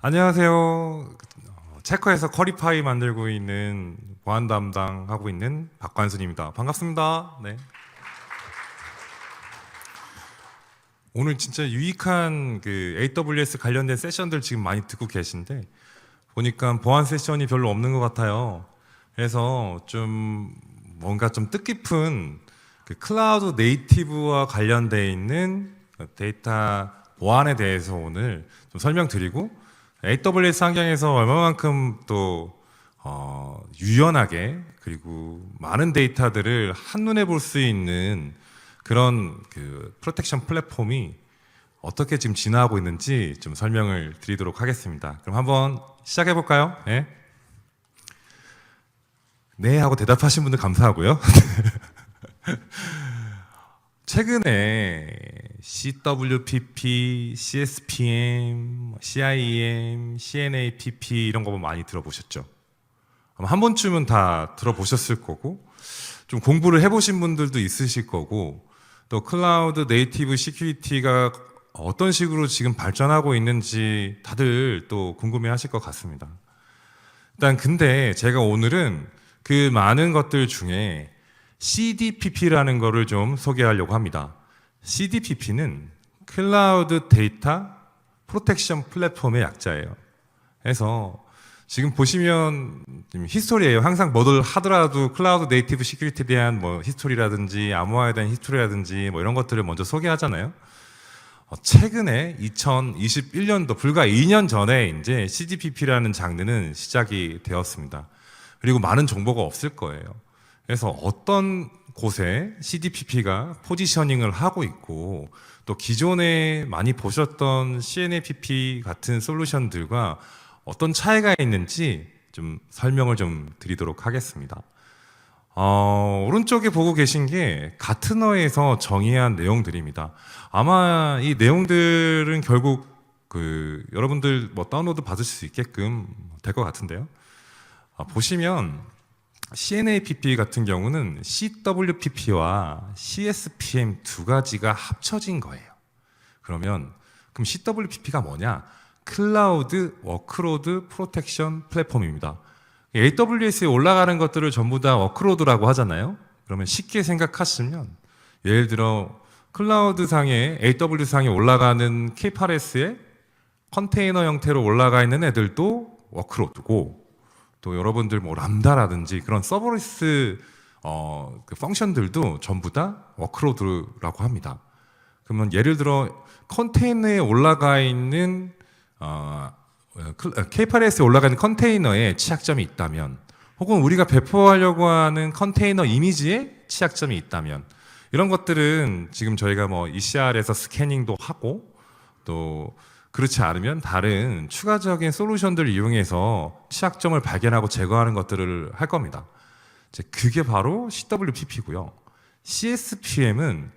안녕하세요. 체커에서 커리파이 만들고 있는 보안 담당하고 있는 박관순입니다. 반갑습니다. 네. 오늘 진짜 유익한 그 AWS 관련된 세션들 지금 많이 듣고 계신데 보니까 보안 세션이 별로 없는 것 같아요. 그래서 좀 뭔가 좀 뜻깊은 그 클라우드 네이티브와 관련되어 있는 데이터 보안에 대해서 오늘 좀 설명드리고 AWS 환경에서 얼마만큼 또 유연하게 그리고 많은 데이터들을 한눈에 볼 수 있는 그런 그 프로텍션 플랫폼이 어떻게 지금 진화하고 있는지 좀 설명을 드리도록 하겠습니다. 그럼 한번 시작해 볼까요? 네. 네 하고 대답하신 분들 감사하고요. 최근에 CWPP, CSPM, CIEM, CNAPP 이런 거 많이 들어보셨죠? 아마 한 번쯤은 다 들어보셨을 거고 좀 공부를 해보신 분들도 있으실 거고 또 클라우드 네이티브 시큐리티가 어떤 식으로 지금 발전하고 있는지 다들 또 궁금해 하실 것 같습니다. 일단 근데 제가 오늘은 그 많은 것들 중에 CDPP라는 거를 좀 소개하려고 합니다. CDPP는 클라우드 데이터 프로텍션 플랫폼의 약자예요. 그래서 지금 보시면 히스토리예요. 항상 뭐를 하더라도 클라우드 네이티브 시큐리티에 대한 뭐 히스토리라든지 암호화에 대한 히스토리라든지 뭐 이런 것들을 먼저 소개하잖아요. 최근에 2021년도 불과 2년 전에 이제 CDPP라는 장르는 시작이 되었습니다. 그리고 많은 정보가 없을 거예요. 그래서 어떤 곳에 CDPP가 포지셔닝을 하고 있고 또 기존에 많이 보셨던 CNAPP 같은 솔루션들과 어떤 차이가 있는지 좀 설명을 좀 드리도록 하겠습니다. 오른쪽에 보고 계신 게 가트너에서 정의한 내용들입니다. 아마 이 내용들은 결국 그 여러분들 뭐 다운로드 받으실 수 있게끔 될 것 같은데요. 보시면 CNAPP 같은 경우는 CWPP와 CSPM 두 가지가 합쳐진 거예요. 그럼 CWPP가 뭐냐? 클라우드 워크로드 프로텍션 플랫폼입니다. AWS에 올라가는 것들을 전부 다 워크로드라고 하잖아요. 그러면 쉽게 생각하시면 예를 들어 클라우드 상에 AWS 상에 올라가는 K8s에 컨테이너 형태로 올라가 있는 애들도 워크로드고 또 여러분들 뭐 람다라든지 그런 서버리스 그 펑션들도 전부 다 워크로드라고 합니다. 그러면 예를 들어 컨테이너에 올라가 있는 K8s에 올라가 있는 컨테이너에 취약점이 있다면 혹은 우리가 배포하려고 하는 컨테이너 이미지에 취약점이 있다면 이런 것들은 지금 저희가 뭐 ECR에서 스캐닝도 하고 또 그렇지 않으면 다른 추가적인 솔루션들을 이용해서 취약점을 발견하고 제거하는 것들을 할 겁니다. 그게 바로 CWPP고요. CSPM은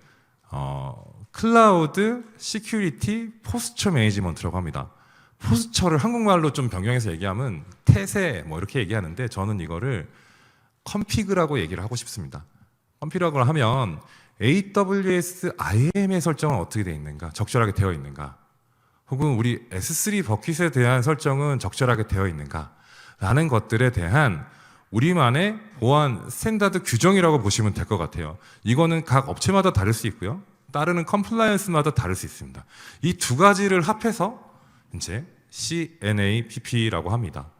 클라우드 시큐리티 포스처 매니지먼트라고 합니다. 포스처를 한국말로 좀 변경해서 얘기하면 태세 뭐 이렇게 얘기하는데 저는 이거를 컴피그라고 얘기를 하고 싶습니다. 컴피그라고 하면 AWS IAM의 설정은 어떻게 되어 있는가? 적절하게 되어 있는가? 혹은 우리 S3 버킷에 대한 설정은 적절하게 되어 있는가? 라는 것들에 대한 우리만의 보안 스탠다드 규정이라고 보시면 될 것 같아요. 이거는 각 업체마다 다를 수 있고요. 따르는 컴플라이언스마다 다를 수 있습니다. 이 두 가지를 합해서 이제 CNAPP라고 합니다.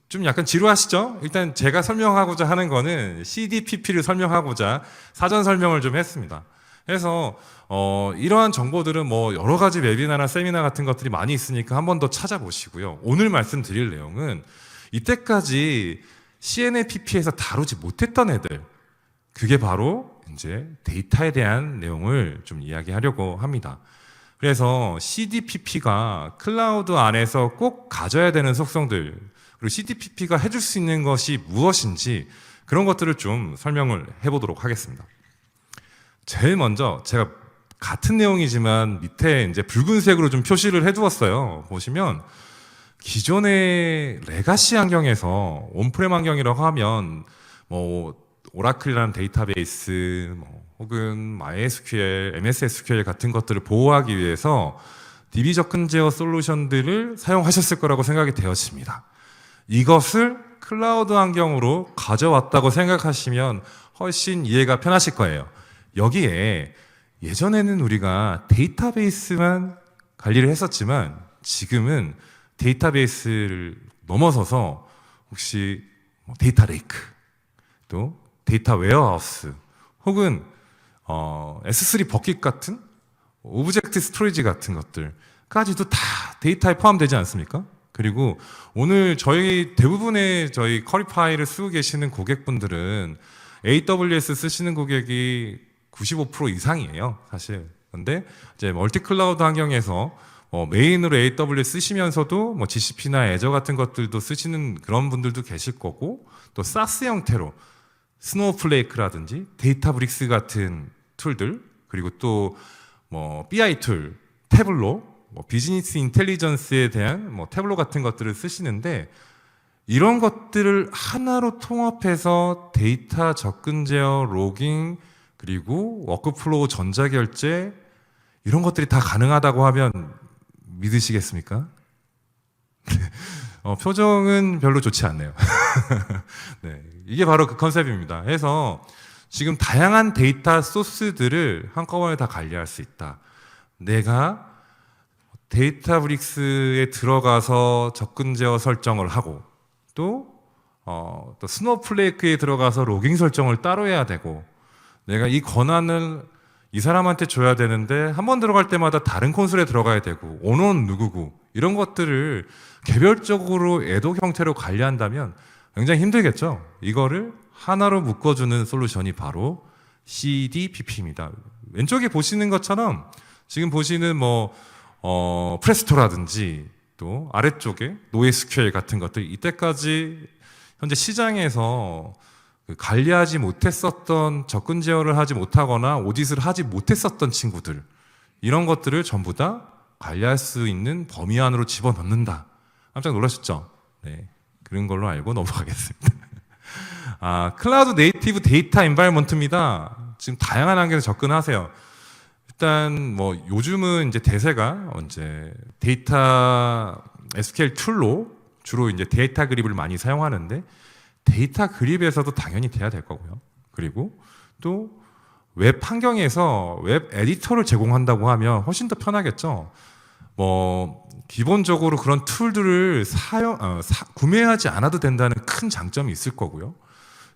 좀 약간 지루하시죠? 일단 제가 설명하고자 하는 거는 CDPP를 설명하고자 사전 설명을 좀 했습니다. 그래서 이러한 정보들은 뭐 여러 가지 웨비나나 세미나 같은 것들이 많이 있으니까 한 번 더 찾아보시고요. 오늘 말씀드릴 내용은 이때까지 CNAPP에서 다루지 못했던 애들, 그게 바로 이제 데이터에 대한 내용을 좀 이야기하려고 합니다. 그래서 CDPP가 클라우드 안에서 꼭 가져야 되는 속성들, 그리고 CDPP가 해줄 수 있는 것이 무엇인지 그런 것들을 좀 설명을 해보도록 하겠습니다. 제일 먼저 제가 같은 내용이지만 밑에 이제 붉은색으로 좀 표시를 해두었어요. 보시면 기존의 레가시 환경에서 온프렘 환경이라고 하면 뭐 오라클이라는 데이터베이스 혹은 MySQL, MS SQL 같은 것들을 보호하기 위해서 DB 접근 제어 솔루션들을 사용하셨을 거라고 생각이 되어집니다. 이것을 클라우드 환경으로 가져왔다고 생각하시면 훨씬 이해가 편하실 거예요. 여기에 예전에는 우리가 데이터베이스만 관리를 했었지만 지금은 데이터베이스를 넘어서서 혹시 데이터 레이크, 또 데이터 웨어하우스, 혹은 S3 버킷 같은 오브젝트 스토리지 같은 것들까지도 다 데이터에 포함되지 않습니까? 그리고 오늘 대부분의 저희 커리 파일을 쓰고 계시는 고객분들은 AWS 쓰시는 고객이 95% 이상이에요, 사실. 근데 이제 멀티 클라우드 환경에서 메인으로 AWS 쓰시면서도 GCP나 애저 같은 것들도 쓰시는 그런 분들도 계실 거고, 또 사스 형태로 스노우플레이크라든지 데이터브릭스 같은 툴들, 그리고 또 BI 툴, 태블로, 비즈니스 인텔리전스에 대한 태블로 같은 것들을 쓰시는데, 이런 것들을 하나로 통합해서 데이터 접근 제어, 로깅, 그리고 워크플로우 전자결제, 이런 것들이 다 가능하다고 하면 믿으시겠습니까? 표정은 별로 좋지 않네요. 네, 이게 바로 그 컨셉입니다. 해서 지금 다양한 데이터 소스들을 한꺼번에 다 관리할 수 있다. 내가 데이터브릭스에 들어가서 접근 제어 설정을 하고, 또 스노우플레이크에 들어가서 로깅 설정을 따로 해야 되고, 내가 이 권한을 이 사람한테 줘야 되는데 한 번 들어갈 때마다 다른 콘솔에 들어가야 되고, 온온 누구고, 이런 것들을 개별적으로 애독 형태로 관리한다면 굉장히 힘들겠죠. 이거를 하나로 묶어주는 솔루션이 바로 CDPP입니다. 왼쪽에 보시는 것처럼 지금 보시는 프레스토라든지, 또 아래쪽에 노에스QL 같은 것들, 이때까지 현재 시장에서 관리하지 못했었던, 접근 제어를 하지 못하거나 오짓을 하지 못했었던 친구들, 이런 것들을 전부 다 관리할 수 있는 범위 안으로 집어넣는다. 깜짝 놀라셨죠? 네, 그런 걸로 알고 넘어가겠습니다. 클라우드 네이티브 데이터 엔바이러먼트입니다. 지금 다양한 환경에서 접근하세요. 일단 요즘은 이제 대세가 데이터 SQL 툴로 주로 이제 데이터 그립을 많이 사용하는데, 데이터 그립에서도 당연히 돼야 될 거고요. 그리고 또 웹 환경에서 웹 에디터를 제공한다고 하면 훨씬 더 편하겠죠. 기본적으로 그런 툴들을 구매하지 않아도 된다는 큰 장점이 있을 거고요.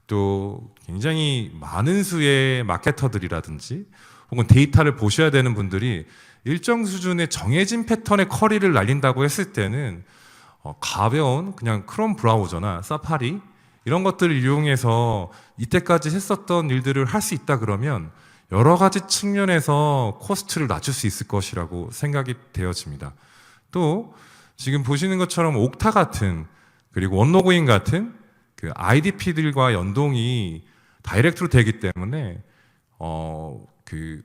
또 굉장히 많은 수의 마케터들이라든지 혹은 데이터를 보셔야 되는 분들이 일정 수준의 정해진 패턴의 쿼리를 날린다고 했을 때는 가벼운 그냥 크롬 브라우저나 사파리, 이런 것들을 이용해서 이때까지 했었던 일들을 할 수 있다 그러면 여러 가지 측면에서 코스트를 낮출 수 있을 것이라고 생각이 되어집니다. 또 지금 보시는 것처럼 옥타 같은, 그리고 원로그인 같은 그 IDP들과 연동이 다이렉트로 되기 때문에 그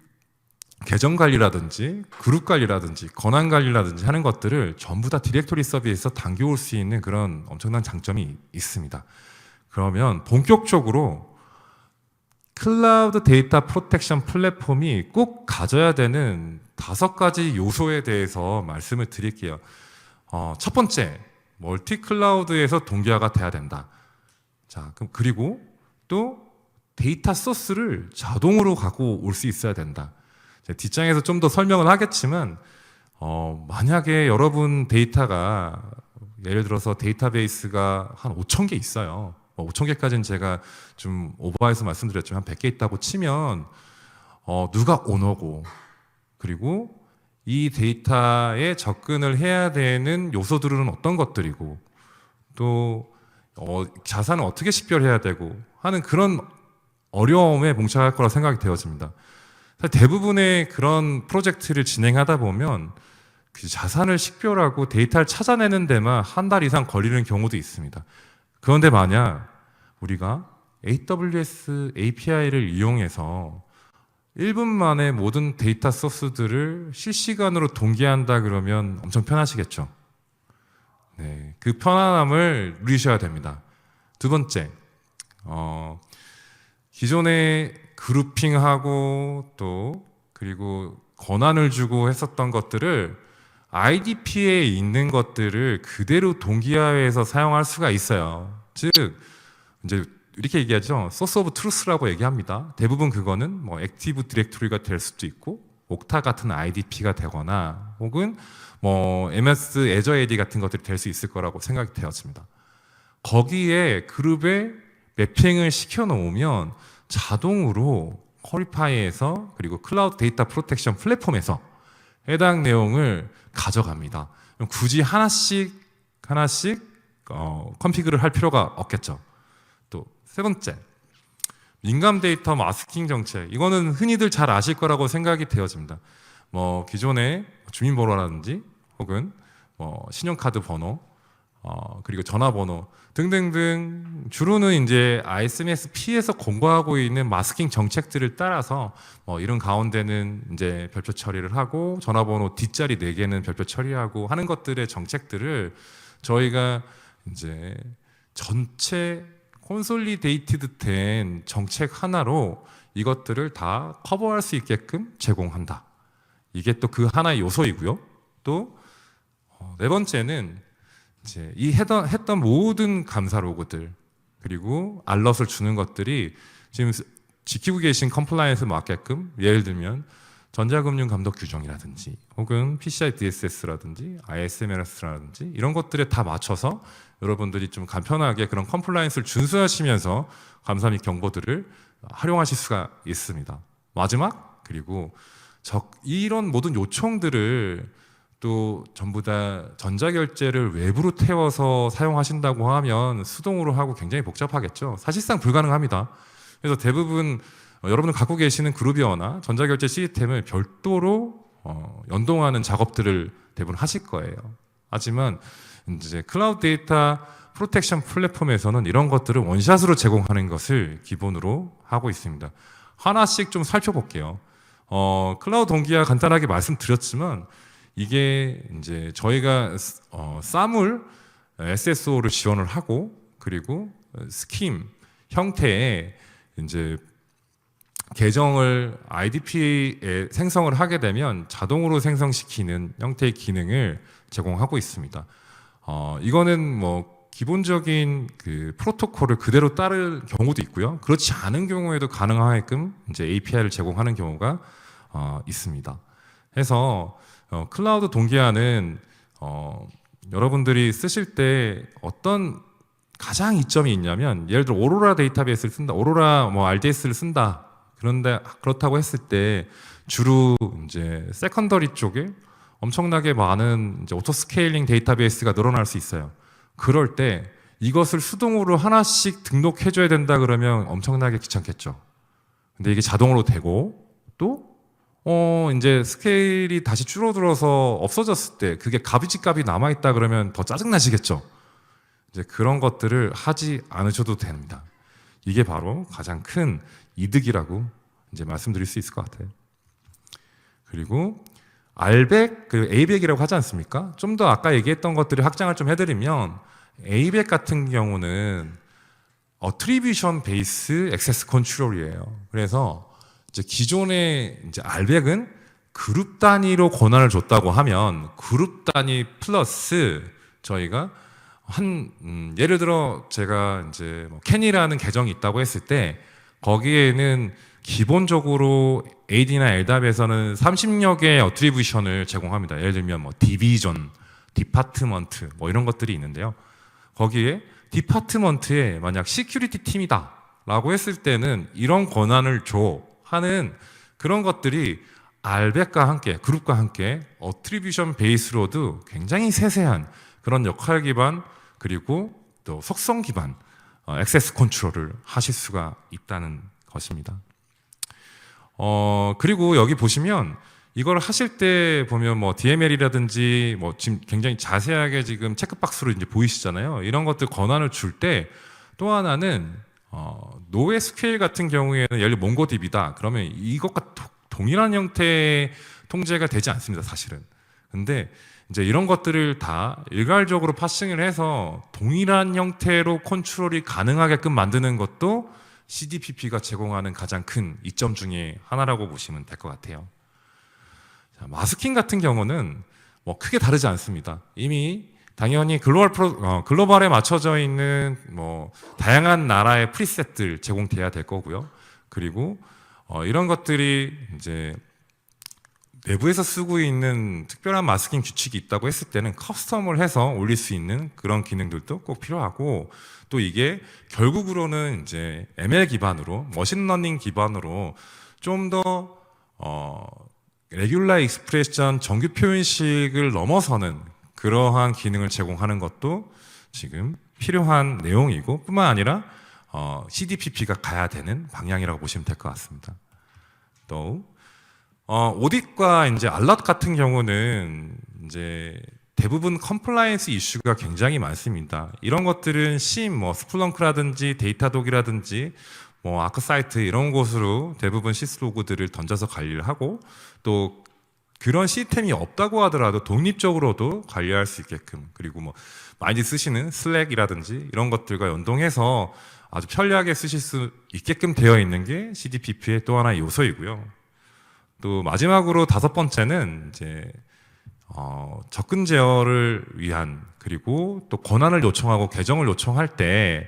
계정 관리라든지 그룹 관리라든지 권한 관리라든지 하는 것들을 전부 다 디렉토리 서비스에서 당겨올 수 있는 그런 엄청난 장점이 있습니다. 그러면 본격적으로 클라우드 데이터 프로텍션 플랫폼이 꼭 가져야 되는 5가지 요소에 대해서 말씀을 드릴게요. 첫 번째, 멀티 클라우드에서 동기화가 돼야 된다. 자, 그리고 또 데이터 소스를 자동으로 갖고 올 수 있어야 된다. 뒷장에서 좀 더 설명을 하겠지만, 만약에 여러분 데이터가 예를 들어서 데이터베이스가 한 5,000개 있어요. 5,000개까지는 제가 좀 오버해서 말씀드렸지만 한 100개 있다고 치면 누가 오너고, 그리고 이 데이터에 접근을 해야 되는 요소들은 어떤 것들이고, 또 자산을 어떻게 식별해야 되고 하는 그런 어려움에 봉착할 거라 생각이 되어집니다. 대부분의 그런 프로젝트를 진행하다 보면 그 자산을 식별하고 데이터를 찾아내는 데만 한 달 이상 걸리는 경우도 있습니다. 그런데 만약 우리가 AWS API를 이용해서 1분 만에 모든 데이터 소스들을 실시간으로 동기한다 그러면 엄청 편하시겠죠? 네, 그 편안함을 누리셔야 됩니다. 두 번째, 기존에 그룹핑하고 또 그리고 권한을 주고 했었던 것들을 IDP에 있는 것들을 그대로 동기화해서 사용할 수가 있어요. 즉 이제 이렇게 얘기하죠. 소스 오브 트루스라고 얘기합니다. 대부분 그거는 뭐 액티브 디렉토리가 될 수도 있고 옥타 같은 IDP가 되거나 혹은 뭐 MS 애저 AD 같은 것들이 될 수 있을 거라고 생각이 되었습니다. 거기에 그룹에 매핑을 시켜 놓으면 자동으로 퀄리파이에서 그리고 클라우드 데이터 프로텍션 플랫폼에서 해당 내용을 가져갑니다. 굳이 하나씩 컨피그를 할 필요가 없겠죠. 또 세 번째, 민감 데이터 마스킹 정책. 이거는 흔히들 잘 아실 거라고 생각이 되어집니다. 뭐 기존의 주민번호라든지 혹은 뭐 신용카드 번호, 그리고 전화번호 등등등 주로는 이제 ISMSP에서 공고하고 있는 마스킹 정책들을 따라서 뭐 이런 가운데는 이제 별표 처리를 하고 전화번호 뒷자리 4개는 별표 처리하고 하는 것들의 정책들을 저희가 이제 전체 콘솔리데이티드 된 정책 하나로 이것들을 다 커버할 수 있게끔 제공한다. 이게 또 그 하나의 요소이고요. 또 네 번째는 이제 이 했던 모든 감사 로그들 그리고 알럿을 주는 것들이 지금 지키고 계신 컴플라이언스 맞게끔 예를 들면 전자금융 감독 규정이라든지 혹은 PCI DSS라든지 ISMS라든지 이런 것들에 다 맞춰서 여러분들이 좀 간편하게 그런 컴플라이언스를 준수하시면서 감사 및 경보들을 활용하실 수가 있습니다. 마지막 그리고 이런 모든 요청들을 또 전부 다 전자결제를 외부로 태워서 사용하신다고 하면 수동으로 하고 굉장히 복잡하겠죠. 사실상 불가능합니다. 그래서 대부분 여러분들 갖고 계시는 그루비어나 전자결제 시스템을 별도로 연동하는 작업들을 대부분 하실 거예요. 하지만 이제 클라우드 데이터 프로텍션 플랫폼에서는 이런 것들을 원샷으로 제공하는 것을 기본으로 하고 있습니다. 하나씩 좀 살펴볼게요. 클라우드 동기화 간단하게 말씀드렸지만 이게 이제 저희가 사물 SSO를 지원을 하고 그리고 스킴 형태의 이제 계정을 IDP에 생성을 하게 되면 자동으로 생성시키는 형태의 기능을 제공하고 있습니다. 이거는 뭐 기본적인 그 프로토콜을 그대로 따를 경우도 있고요. 그렇지 않은 경우에도 가능하게끔 이제 API를 제공하는 경우가 있습니다. 해서 클라우드 동기화는 여러분들이 쓰실 때 어떤 가장 이점이 있냐면 예를 들어 오로라 데이터베이스를 쓴다, 오로라 뭐 RDS를 쓴다. 그런데 그렇다고 했을 때 주로 이제 세컨더리 쪽에 엄청나게 많은 이제 오토 스케일링 데이터베이스가 늘어날 수 있어요. 그럴 때 이것을 수동으로 하나씩 등록해줘야 된다 그러면 엄청나게 귀찮겠죠. 근데 이게 자동으로 되고 또 이제 스케일이 다시 줄어들어서 없어졌을 때 그게 값이 남아있다 그러면 더 짜증나시겠죠. 이제 그런 것들을 하지 않으셔도 됩니다. 이게 바로 가장 큰 이득이라고 이제 말씀드릴 수 있을 것 같아요. 그리고 R백, 그리고 A백이라고 하지 않습니까? 좀 더 아까 얘기했던 것들을 확장을 좀 해드리면 A백 같은 경우는 어트리뷰션 베이스 액세스 컨트롤이에요. 그래서 이제 기존의 이제 R백은 그룹 단위로 권한을 줬다고 하면 그룹 단위 플러스 저희가 예를 들어 제가 이제 뭐 캔이라는 계정이 있다고 했을 때 거기에는 기본적으로 AD나 LDAP에서는 30여 개의 어트리뷰션을 제공합니다. 예를 들면 뭐 디비전, 디파트먼트 뭐 이런 것들이 있는데요. 거기에 디파트먼트에 만약 시큐리티 팀이다 라고 했을 때는 이런 권한을 줘 하는 그런 것들이 R백과 함께 그룹과 함께 어트리뷰션 베이스로도 굉장히 세세한 그런 역할 기반 그리고 또 속성 기반 액세스 컨트롤을 하실 수가 있다는 것입니다. 그리고 여기 보시면 이걸 하실 때 보면 뭐 DML이라든지 뭐 지금 굉장히 자세하게 지금 체크박스로 이제 보이시잖아요. 이런 것들 권한을 줄 때 또 하나는 NoSQL 같은 경우에는 예를 들어 몽고DB다. 그러면 이것과 동일한 형태의 통제가 되지 않습니다, 사실은. 근데 이제 이런 것들을 다 일괄적으로 파싱을 해서 동일한 형태로 컨트롤이 가능하게끔 만드는 것도 CDPP가 제공하는 가장 큰 이점 중에 하나라고 보시면 될 것 같아요. 자, 마스킹 같은 경우는 뭐 크게 다르지 않습니다. 이미 당연히 글로벌에 맞춰져 있는 뭐 다양한 나라의 프리셋들 제공돼야 될 거고요. 그리고 이런 것들이 이제 내부에서 쓰고 있는 특별한 마스킹 규칙이 있다고 했을 때는 커스텀을 해서 올릴 수 있는 그런 기능들도 꼭 필요하고, 또 이게 결국으로는 이제 ML 기반으로, 머신러닝 기반으로 좀 더 레귤라 익스프레션 정규 표현식을 넘어서는 그러한 기능을 제공하는 것도 지금 필요한 내용이고, 뿐만 아니라 CDPP가 가야 되는 방향이라고 보시면 될 것 같습니다. 또 오딧과 이제 알럿 같은 경우는 이제 대부분 컴플라이언스 이슈가 굉장히 많습니다. 이런 것들은 심, 뭐 스플렁크라든지 데이터독이라든지 뭐 아크사이트 이런 곳으로 대부분 시스로그들을 던져서 관리를 하고, 또 그런 시스템이 없다고 하더라도 독립적으로도 관리할 수 있게끔, 그리고 뭐 많이 쓰시는 슬랙이라든지 이런 것들과 연동해서 아주 편리하게 쓰실 수 있게끔 되어 있는 게 CDPP의 또 하나의 요소이고요. 또 마지막으로 5번째는 이제 접근 제어를 위한, 그리고 또 권한을 요청하고 계정을 요청할 때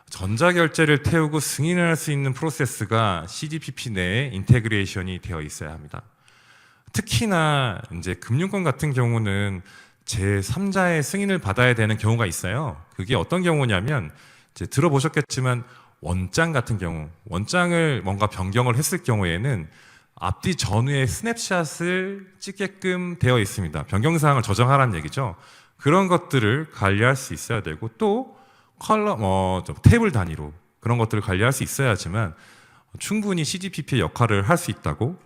전자결제를 태우고 승인을 할 수 있는 프로세스가 CDPP 내에 인테그레이션이 되어 있어야 합니다. 특히나 이제 금융권 같은 경우는 제3자의 승인을 받아야 되는 경우가 있어요. 그게 어떤 경우냐면, 이제 들어보셨겠지만 원장 같은 경우, 원장을 뭔가 변경을 했을 경우에는 앞뒤 전후의 스냅샷을 찍게끔 되어 있습니다. 변경사항을 저장하라는 얘기죠. 그런 것들을 관리할 수 있어야 되고, 또 테이블 단위로 그런 것들을 관리할 수 있어야지만 충분히 CDPP의 역할을 할 수 있다고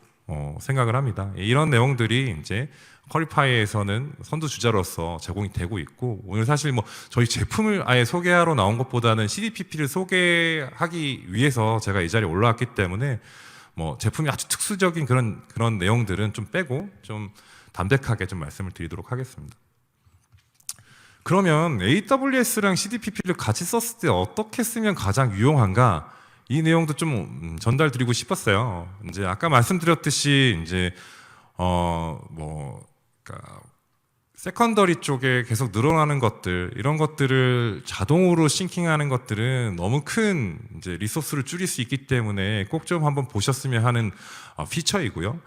생각을 합니다. 이런 내용들이 이제 퀄리파이에서는 선두주자로서 제공이 되고 있고, 오늘 사실 뭐 저희 제품을 아예 소개하러 나온 것보다는 CDPP를 소개하기 위해서 제가 이 자리에 올라왔기 때문에 뭐 제품이 아주 특수적인 그런 내용들은 좀 빼고 좀 담백하게 좀 말씀을 드리도록 하겠습니다. 그러면 AWS랑 CDPP를 같이 썼을 때 어떻게 쓰면 가장 유용한가? 이 내용도 좀 전달 드리고 싶었어요. 이제 아까 말씀드렸듯이 이제 그러니까 세컨더리 쪽에 계속 늘어나는 것들, 이런 것들을 자동으로 싱킹하는 것들은 너무 큰 이제 리소스를 줄일 수 있기 때문에 꼭 좀 한번 보셨으면 하는 피처이고요.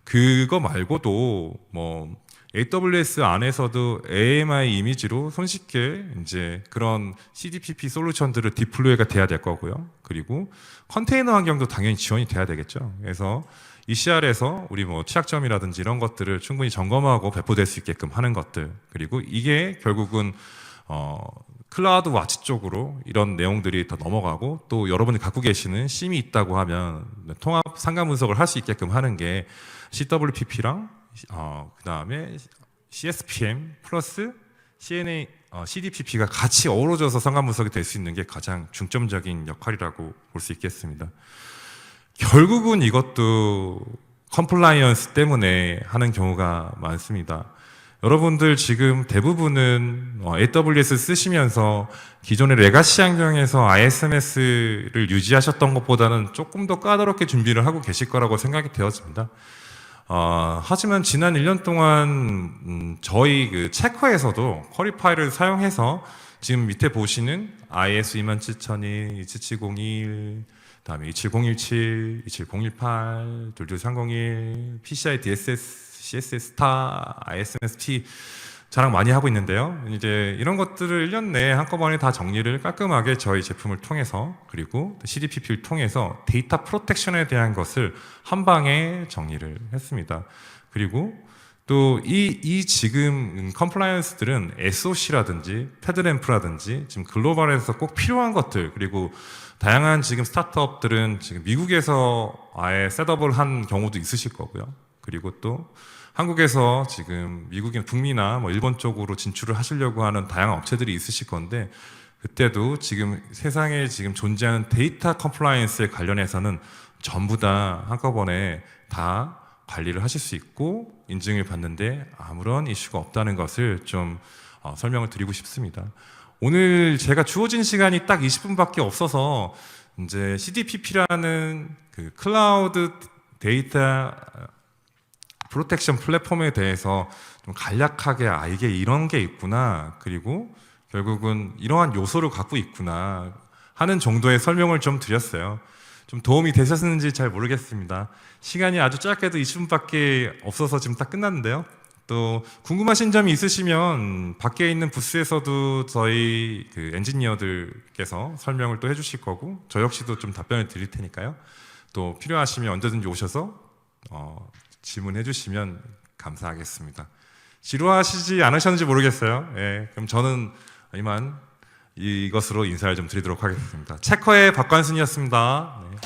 그거 말고도 뭐 AWS 안에서도 AMI 이미지로 손쉽게 이제 그런 CDPP 솔루션들을 디플로이가 돼야 될 거고요. 그리고 컨테이너 환경도 당연히 지원이 돼야 되겠죠. 그래서 ECR에서 우리 뭐 취약점이라든지 이런 것들을 충분히 점검하고 배포될 수 있게끔 하는 것들, 그리고 이게 결국은 클라우드 와치 쪽으로 이런 내용들이 더 넘어가고, 또 여러분이 갖고 계시는 심이 있다고 하면 통합 상감 분석을 할 수 있게끔 하는 게 CWPP랑 그 다음에 CSPM 플러스 CDPP가 같이 어우러져서 상감 분석이 될 수 있는 게 가장 중점적인 역할이라고 볼 수 있겠습니다. 결국은 이것도 컴플라이언스 때문에 하는 경우가 많습니다. 여러분들 지금 대부분은 AWS 쓰시면서 기존의 레가시 환경에서 ISMS를 유지하셨던 것보다는 조금 더 까다롭게 준비를 하고 계실 거라고 생각이 되어집니다. 하지만 지난 1년 동안 저희 그 체커에서도 퀄리파이를 사용해서 지금 밑에 보시는 IS 27002, 27701, 그다음에 27017, 27018, 22301, PCI DSS, CSS 스타, ISMS-T 자랑 많이 하고 있는데요. 이제 이런 것들을 1년 내에 한꺼번에 다 정리를 깔끔하게 저희 제품을 통해서, 그리고 CDPP를 통해서 데이터 프로텍션에 대한 것을 한 방에 정리를 했습니다. 그리고 또 이 지금 컴플라이언스들은 SOC라든지 패드램프라든지 지금 글로벌에서 꼭 필요한 것들, 그리고 다양한 지금 스타트업들은 지금 미국에서 아예 셋업을 한 경우도 있으실 거고요. 그리고 또 한국에서 지금 미국인 북미나 뭐 일본 쪽으로 진출을 하시려고 하는 다양한 업체들이 있으실 건데, 그때도 지금 세상에 지금 존재하는 데이터 컴플라이언스에 관련해서는 전부 다 한꺼번에 다 관리를 하실 수 있고 인증을 받는데 아무런 이슈가 없다는 것을 좀 설명을 드리고 싶습니다. 오늘 제가 주어진 시간이 딱 20분밖에 없어서 이제 CDPP라는 그 클라우드 데이터 프로텍션 플랫폼에 대해서 좀 간략하게 이게 이런 게 있구나, 그리고 결국은 이러한 요소를 갖고 있구나 하는 정도의 설명을 좀 드렸어요. 좀 도움이 되셨는지 잘 모르겠습니다. 시간이 아주 짧게도 20분밖에 없어서 지금 딱 끝났는데요. 또 궁금하신 점이 있으시면 밖에 있는 부스에서도 저희 그 엔지니어들께서 설명을 또 해주실 거고, 저 역시도 좀 답변을 드릴 테니까요. 또 필요하시면 언제든지 오셔서 질문해 주시면 감사하겠습니다. 지루하시지 않으셨는지 모르겠어요. 예, 그럼 저는 이만 이것으로 인사를 좀 드리도록 하겠습니다. 체커의 박관순이었습니다. 네.